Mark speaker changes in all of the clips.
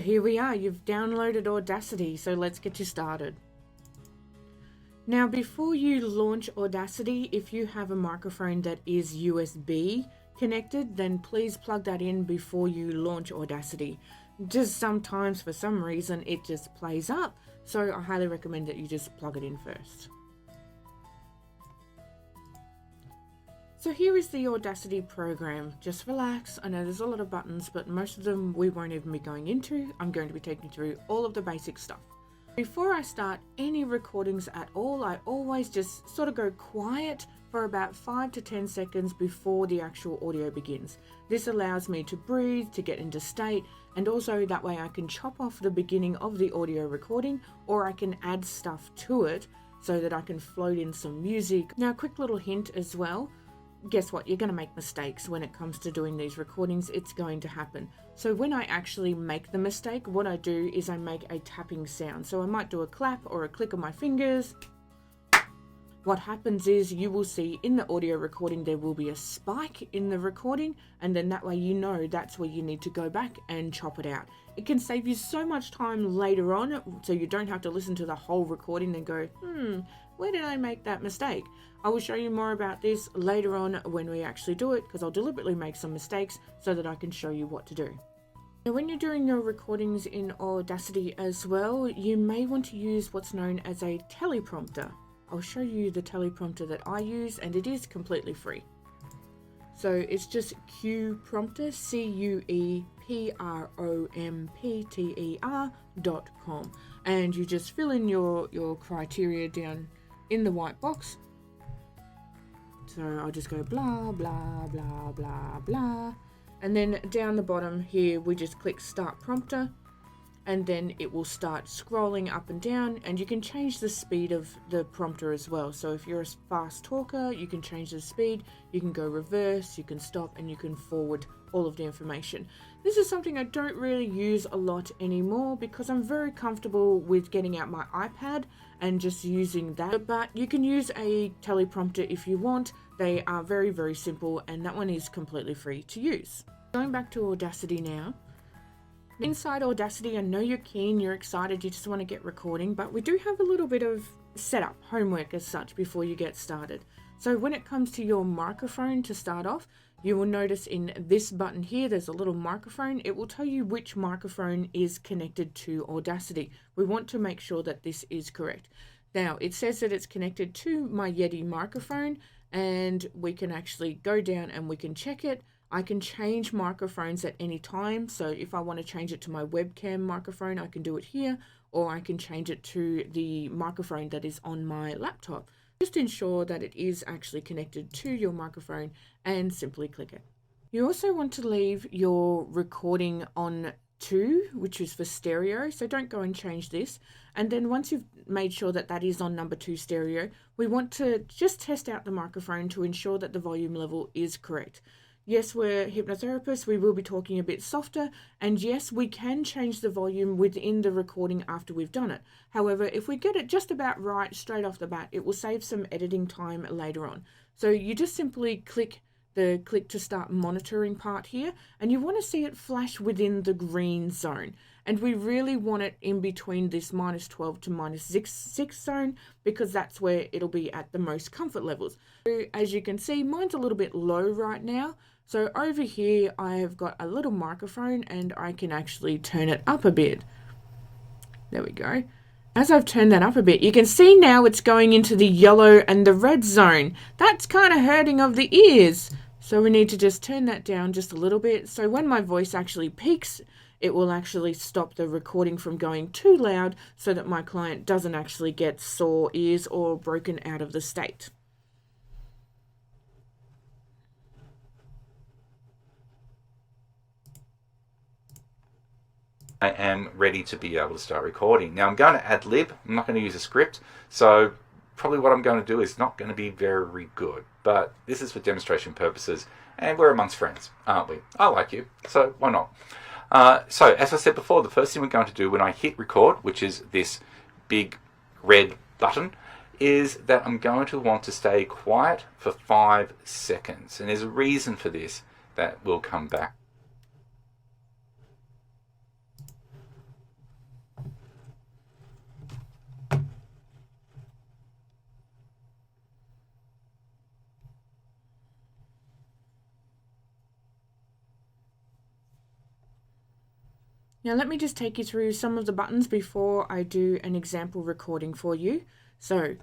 Speaker 1: here we are, you've downloaded Audacity, so let's get you started. Now before you launch Audacity, if you have a microphone that is USB connected, then please plug that in before you launch Audacity. Just sometimes for some reason it just plays up, so I highly recommend that you just plug it in first. So here is the Audacity program. Just relax. I know there's a lot of buttons, but most of them we won't even be going into. I'm going to be taking you through all of the basic stuff. Before I start any recordings at all, I always just sort of go quiet for about 5 to 10 seconds before the actual audio begins. This allows me to breathe, to get into state, and also that way I can chop off the beginning of the audio recording, or I can add stuff to it so that I can float in some music. Now, a quick little hint as well. Guess what? You're going to make mistakes when it comes to doing these recordings. It's going to happen. So when I actually make the mistake, what I do is I make a tapping sound. So I might do a clap or a click of my fingers. What happens is you will see in the audio recording there will be a spike in the recording, and then that way you know that's where you need to go back and chop it out. It can save you so much time later on, so you don't have to listen to the whole recording and go, where did I make that mistake? I will show you more about this later on when we actually do it, because I'll deliberately make some mistakes so that I can show you what to do. Now, when you're doing your recordings in Audacity as well, you may want to use what's known as a teleprompter. I'll show you the teleprompter that I use, and it is completely free. So it's just QPrompter, QUEPROMPTER.com, and you just fill in your criteria down in the white box. So I'll just go blah, blah, blah, blah, blah. And then down the bottom here, we just click Start Prompter, and then it will start scrolling up and down, and you can change the speed of the prompter as well. So if you're a fast talker, you can change the speed, you can go reverse, you can stop, and you can forward all of the information. This is something I don't really use a lot anymore because I'm very comfortable with getting out my iPad and just using that. But you can use a teleprompter if you want. They are very, very simple, and that one is completely free to use. Going back to Audacity now. Inside Audacity, I know you're keen, you're excited, you just want to get recording, but we do have a little bit of setup, homework as such, before you get started. So when it comes to your microphone to start off, you will notice in this button here, there's a little microphone. It will tell you which microphone is connected to Audacity. We want to make sure that this is correct. Now, it says that it's connected to my Yeti microphone, and we can actually go down and we can check it. I can change microphones at any time. So if I want to change it to my webcam microphone, I can do it here, or I can change it to the microphone that is on my laptop. Just ensure that it is actually connected to your microphone and simply click it. You also want to leave your recording on 2, which is for stereo, so don't go and change this. And then once you've made sure that that is on number 2 stereo, we want to just test out the microphone to ensure that the volume level is correct. Yes, we're hypnotherapists, we will be talking a bit softer, and yes, we can change the volume within the recording after we've done it. However, if we get it just about right straight off the bat, it will save some editing time later on. So you just simply click the click to start monitoring part here, and you want to see it flash within the green zone. And we really want it in between this -12 to -6 zone, because that's where it'll be at the most comfort levels. So as you can see, mine's a little bit low right now. So over here, I have got a little microphone, and I can actually turn it up a bit. There we go. As I've turned that up a bit, you can see now it's going into the yellow and the red zone. That's kind of hurting of the ears. So we need to just turn that down just a little bit. So when my voice actually peaks, it will actually stop the recording from going too loud so that my client doesn't actually get sore ears or broken out of the state.
Speaker 2: I am ready to be able to start recording. Now I'm going to ad lib. I'm not going to use a script, so probably what I'm going to do is not going to be very good, but this is for demonstration purposes, and we're amongst friends, aren't we? I like you, so why not? So as I said before, the first thing we're going to do when I hit record, which is this big red button, is that I'm going to want to stay quiet for 5 seconds, and there's a reason for this that will come back.
Speaker 1: Now let me just take you through some of the buttons before I do an example recording for you. So,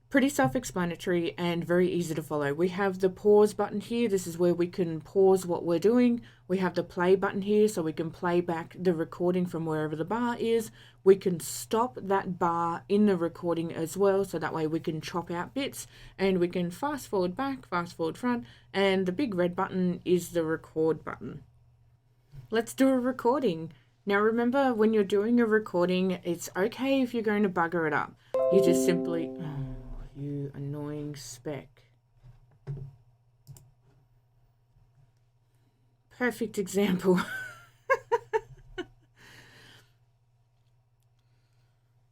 Speaker 1: pretty self-explanatory and very easy to follow. We have the pause button here. This is where we can pause what we're doing. We have the play button here, so we can play back the recording from wherever the bar is. We can stop that bar in the recording as well, so that way we can chop out bits, and we can fast forward back, fast forward front, and the big red button is the record button. Let's do a recording. Now remember, when you're doing a recording, it's okay if you're going to bugger it up. You just simply... You annoying speck. Perfect example.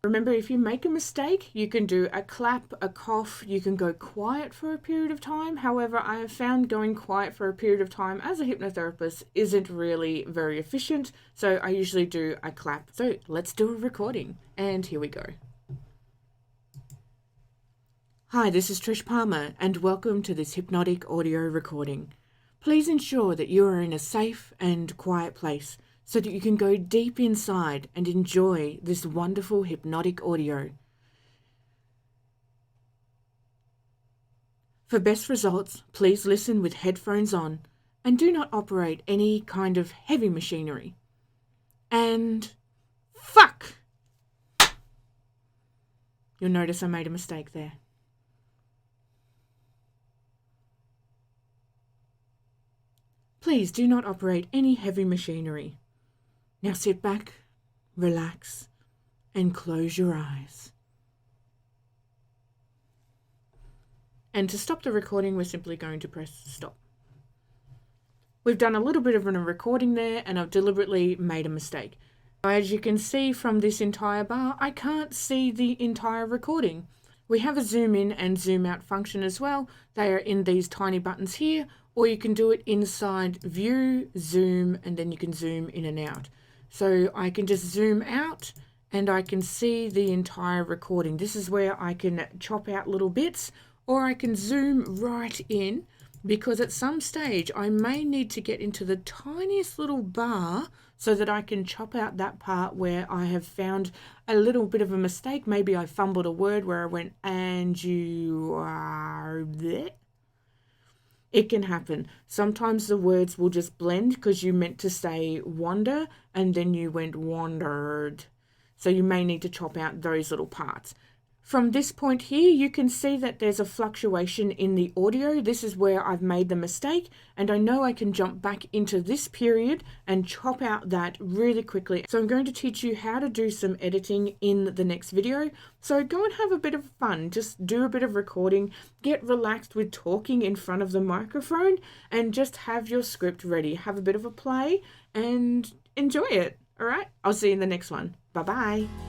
Speaker 1: Remember, if you make a mistake, you can do a clap, a cough, you can go quiet for a period of time. However, I have found going quiet for a period of time as a hypnotherapist isn't really very efficient, so I usually do a clap. So let's do a recording, and here we go. Hi, this is Trish Palmer, and welcome to this hypnotic audio recording. Please ensure that you are in a safe and quiet place so that you can go deep inside and enjoy this wonderful hypnotic audio. For best results, please listen with headphones on and do not operate any kind of heavy machinery. And fuck! You'll notice I made a mistake there. Please do not operate any heavy machinery. Now sit back, relax, and close your eyes. And to stop the recording, we're simply going to press stop. We've done a little bit of a recording there, and I've deliberately made a mistake. As you can see from this entire bar, I can't see the entire recording. We have a zoom in and zoom out function as well. They are in these tiny buttons here, or you can do it inside view, zoom, and then you can zoom in and out. So I can just zoom out and I can see the entire recording. This is where I can chop out little bits, or I can zoom right in, because at some stage I may need to get into the tiniest little bar so that I can chop out that part where I have found a little bit of a mistake. Maybe I fumbled a word where I went, and you are there. It can happen. Sometimes the words will just blend because you meant to say wander and then you went wandered. So you may need to chop out those little parts. From this point here, you can see that there's a fluctuation in the audio. This is where I've made the mistake, and I know I can jump back into this period and chop out that really quickly. So I'm going to teach you how to do some editing in the next video. So go and have a bit of fun. Just do a bit of recording, get relaxed with talking in front of the microphone, and just have your script ready. Have a bit of a play and enjoy it. All right, I'll see you in the next one. Bye-bye.